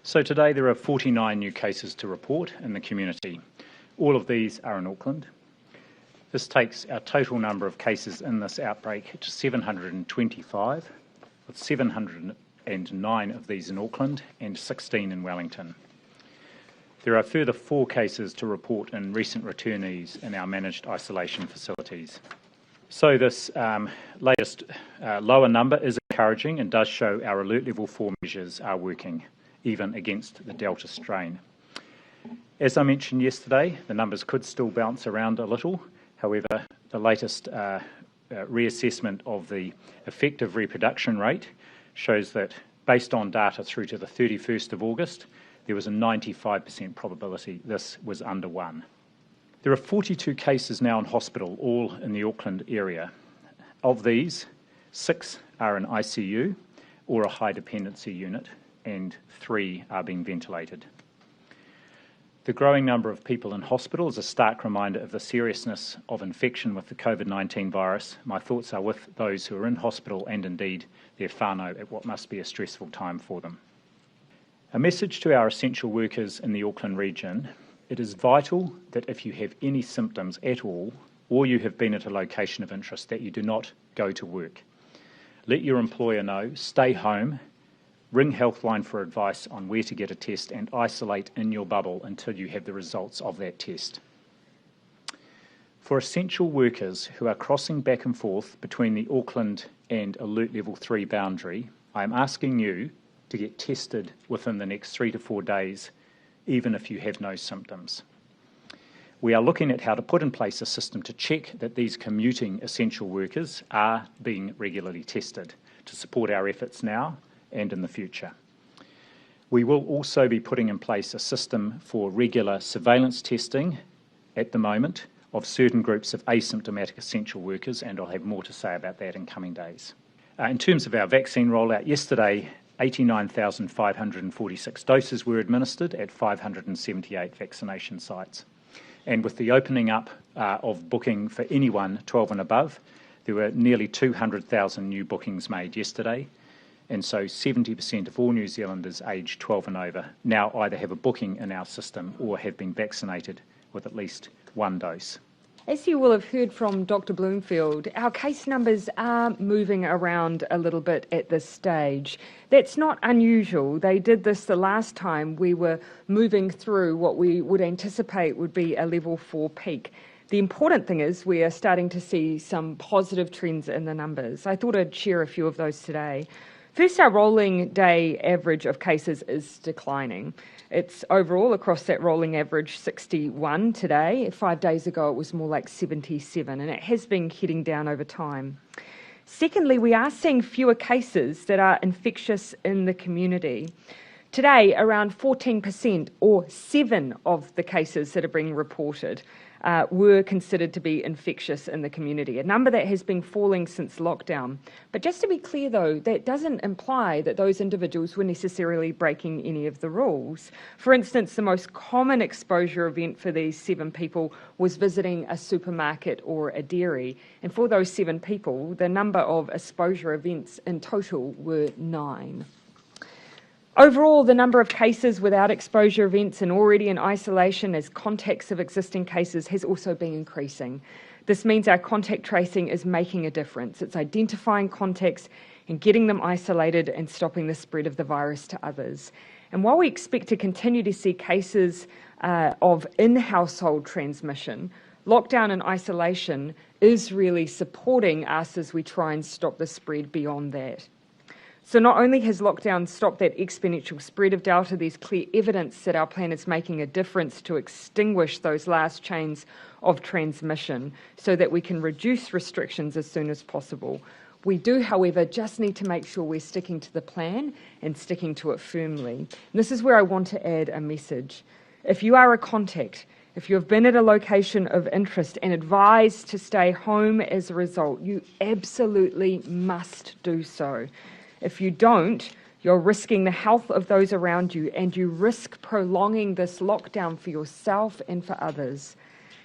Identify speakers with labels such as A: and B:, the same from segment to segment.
A: So today there are 49 new cases to report in the community. All of these are in Auckland. This takes our total number of cases in this outbreak to 725, with 709 of these in Auckland and 16 in Wellington. There are further 4 cases to report in recent returnees in our managed isolation facilities. So this latest lower number is encouraging and does show our alert level 4 measures are working, even against the Delta strain. As I mentioned yesterday, the numbers could still bounce around a little. However, the latest reassessment of the effective reproduction rate shows that, based on data through to the 31st of August, there was a 95% probability this was under 1. There are 42 cases now in hospital, all in the Auckland area. Of these, 6 are in ICU or a high dependency unit, and 3 are being ventilated. The growing number of people in hospital is a stark reminder of the seriousness of infection with the Covid-19 virus. My thoughts are with those who are in hospital and indeed their whānau at what must be a stressful time for them. A message to our essential workers in the Auckland region: it is vital that if you have any symptoms at all, or you have been at a location of interest, that you do not go to work. Let your employer know, stay home, ring Healthline for advice on where to get a test, and isolate in your bubble until you have the results of that test. For essential workers who are crossing back and forth between the Auckland and Alert Level 3 boundary, I am asking you to get tested within the next 3 to 4 days, even if you have no symptoms. We are looking at how to put in place a system to check that these commuting essential workers are being regularly tested to support our efforts now and in the future. We will also be putting in place a system for regular surveillance testing at the moment of certain groups of asymptomatic essential workers, and I'll have more to say about that in coming days. In terms of our vaccine rollout, yesterday 89,546 doses were administered at 578 vaccination sites. And with the opening up of booking for anyone 12 and above, there were nearly 200,000 new bookings made yesterday. And so 70% of all New Zealanders aged 12 and over now either have a booking in our system or have been vaccinated with at least 1 dose.
B: As you will have heard from Dr. Bloomfield, our case numbers are moving around a little bit at this stage. That's not unusual. They did this the last time we were moving through what we would anticipate would be a level 4 peak. The important thing is we are starting to see some positive trends in the numbers. I thought I'd share a few of those today. First, our rolling day average of cases is declining. It's overall across that rolling average 61 today. 5 days ago it was more like 77, and it has been heading down over time. Secondly, we are seeing fewer cases that are infectious in the community. Today, around 14% or 7 of the cases that are being reported were considered to be infectious in the community, a number that has been falling since lockdown. But just to be clear though, that doesn't imply that those individuals were necessarily breaking any of the rules. For instance, the most common exposure event for these 7 people was visiting a supermarket or a dairy. And for those 7 people, the number of exposure events in total were 9. Overall, the number of cases without exposure events and already in isolation as contacts of existing cases has also been increasing. This means our contact tracing is making a difference. It's identifying contacts and getting them isolated and stopping the spread of the virus to others. And while we expect to continue to see cases of in-household transmission, lockdown and isolation is really supporting us as we try and stop the spread beyond that. So not only has lockdown stopped that exponential spread of Delta, there's clear evidence that our plan is making a difference to extinguish those last chains of transmission so that we can reduce restrictions as soon as possible. We do, however, just need to make sure we're sticking to the plan and sticking to it firmly. And this is where I want to add a message. If you are a contact, if you have been at a location of interest and advised to stay home as a result, you absolutely must do so. If you don't, you're risking the health of those around you, and you risk prolonging this lockdown for yourself and for others.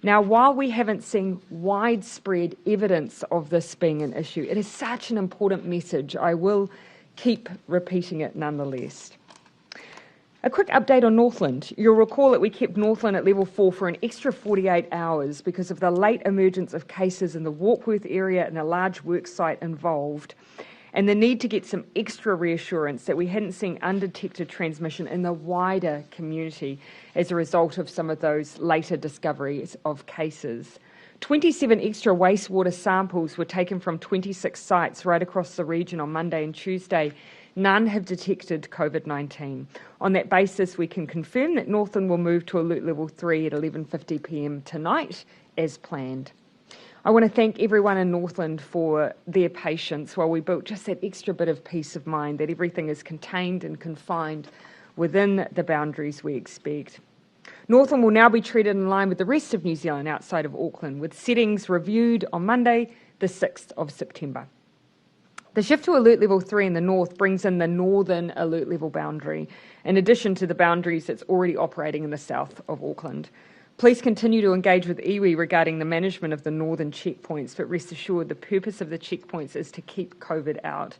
B: Now, while we haven't seen widespread evidence of this being an issue, it is such an important message. I will keep repeating it nonetheless. A quick update on Northland. You'll recall that we kept Northland at level 4 for an extra 48 hours because of the late emergence of cases in the Warkworth area and a large work site involved, and the need to get some extra reassurance that we hadn't seen undetected transmission in the wider community as a result of some of those later discoveries of cases. 27 extra wastewater samples were taken from 26 sites right across the region on Monday and Tuesday. None have detected COVID-19. On that basis, we can confirm that Northland will move to alert level 3 at 11:50 p.m. tonight, as planned. I want to thank everyone in Northland for their patience while we built just that extra bit of peace of mind that everything is contained and confined within the boundaries we expect. Northland will now be treated in line with the rest of New Zealand outside of Auckland, with settings reviewed on Monday, the 6th of September. The shift to alert level 3 in the north brings in the northern alert level boundary, in addition to the boundaries that's already operating in the south of Auckland. Please continue to engage with iwi regarding the management of the northern checkpoints, but rest assured the purpose of the checkpoints is to keep COVID out.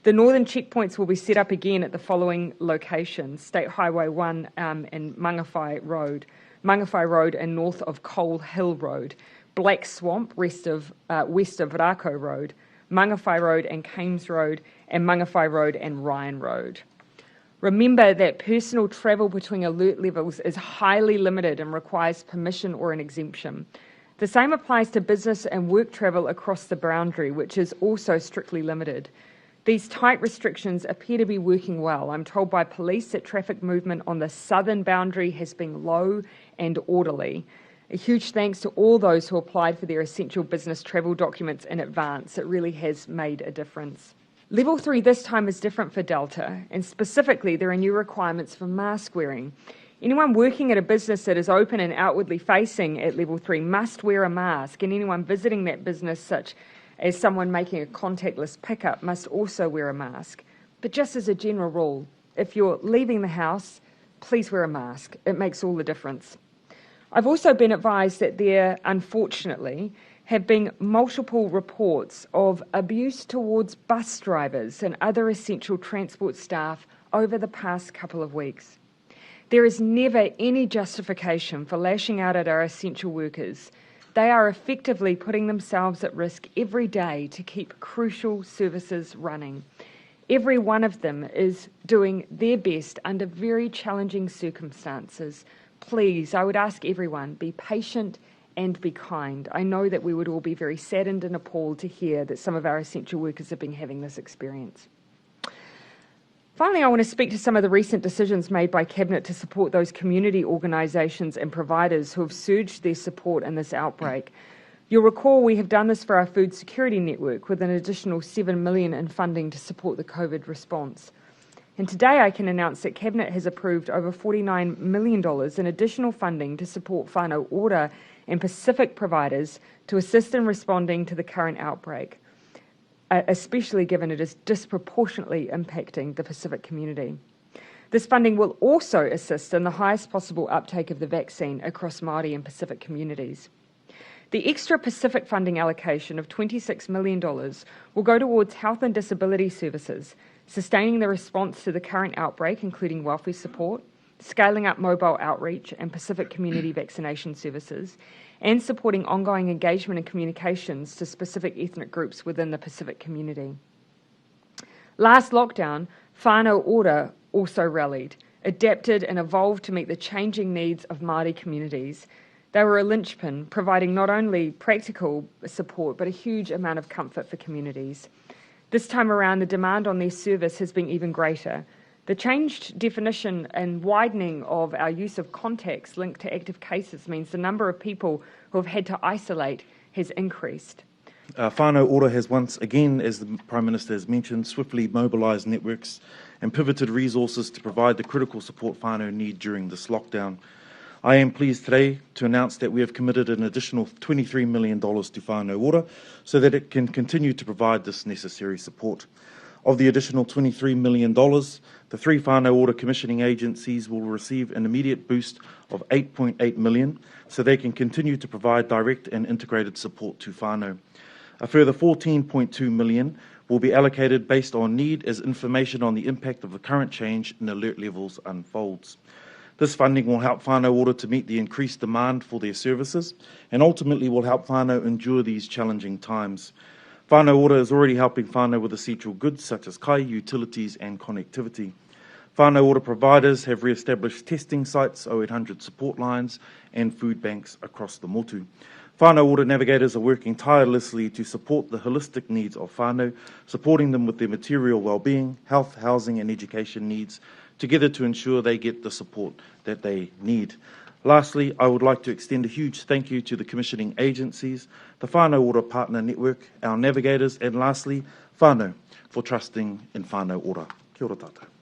B: The northern checkpoints will be set up again at the following locations: State Highway 1 and Mangawhai Road and north of Coal Hill Road, Black Swamp west of Rako Road, Mangawhai Road and Kames Road, and Mangawhai Road and Ryan Road. Remember that personal travel between alert levels is highly limited and requires permission or an exemption. The same applies to business and work travel across the boundary, which is also strictly limited. These tight restrictions appear to be working well. I'm told by police that traffic movement on the southern boundary has been low and orderly. A huge thanks to all those who applied for their essential business travel documents in advance. It really has made a difference. Level 3 this time is different for Delta, and specifically there are new requirements for mask wearing. Anyone working at a business that is open and outwardly facing at level 3 must wear a mask, and anyone visiting that business, such as someone making a contactless pickup, must also wear a mask. But just as a general rule, if you're leaving the house, please wear a mask. It makes all the difference. I've also been advised that there, unfortunately, have been multiple reports of abuse towards bus drivers and other essential transport staff over the past couple of weeks. There is never any justification for lashing out at our essential workers. They are effectively putting themselves at risk every day to keep crucial services running. Every one of them is doing their best under very challenging circumstances. Please, I would ask everyone, be patient and be kind. I know that we would all be very saddened and appalled to hear that some of our essential workers have been having this experience. Finally, I want to speak to some of the recent decisions made by Cabinet to support those community organisations and providers who have surged their support in this outbreak. You'll recall we have done this for our food security network with an additional $7 million in funding to support the COVID response. And today I can announce that Cabinet has approved over $49 million in additional funding to support whānau ora and Pacific providers to assist in responding to the current outbreak, especially given it is disproportionately impacting the Pacific community. This funding will also assist in the highest possible uptake of the vaccine across Māori and Pacific communities. The extra Pacific funding allocation of $26 million will go towards health and disability services, sustaining the response to the current outbreak, including welfare support, scaling up mobile outreach and Pacific community vaccination services, and supporting ongoing engagement and communications to specific ethnic groups within the Pacific community. Last lockdown, whānau ora also rallied, adapted and evolved to meet the changing needs of Māori communities. They were a linchpin, providing not only practical support, but a huge amount of comfort for communities. This time around, the demand on their service has been even greater. The changed definition and widening of our use of contacts linked to active cases means the number of people who have had to isolate has increased.
C: Whānau ora has once again, as the Prime Minister has mentioned, swiftly mobilised networks and pivoted resources to provide the critical support whānau need during this lockdown. I am pleased today to announce that we have committed an additional $23 million to whānau ora so that it can continue to provide this necessary support. Of the additional $23 million, the 3 whānau ora commissioning agencies will receive an immediate boost of $8.8 million so they can continue to provide direct and integrated support to whānau. A further $14.2 million will be allocated based on need as information on the impact of the current change in alert levels unfolds. This funding will help whānau ora to meet the increased demand for their services and ultimately will help whānau endure these challenging times. Whānau ora is already helping whānau with essential goods such as kai, utilities and connectivity. Whānau ora providers have re-established testing sites, 0800 support lines and food banks across the motu. Whānau ora navigators are working tirelessly to support the holistic needs of whānau, supporting them with their material well-being, health, housing and education needs, together to ensure they get the support that they need. Lastly, I would like to extend a huge thank you to the commissioning agencies, the Whānau Ora Partner Network, our navigators, and lastly, whānau, for trusting in Whānau Ora. Kia ora tātou.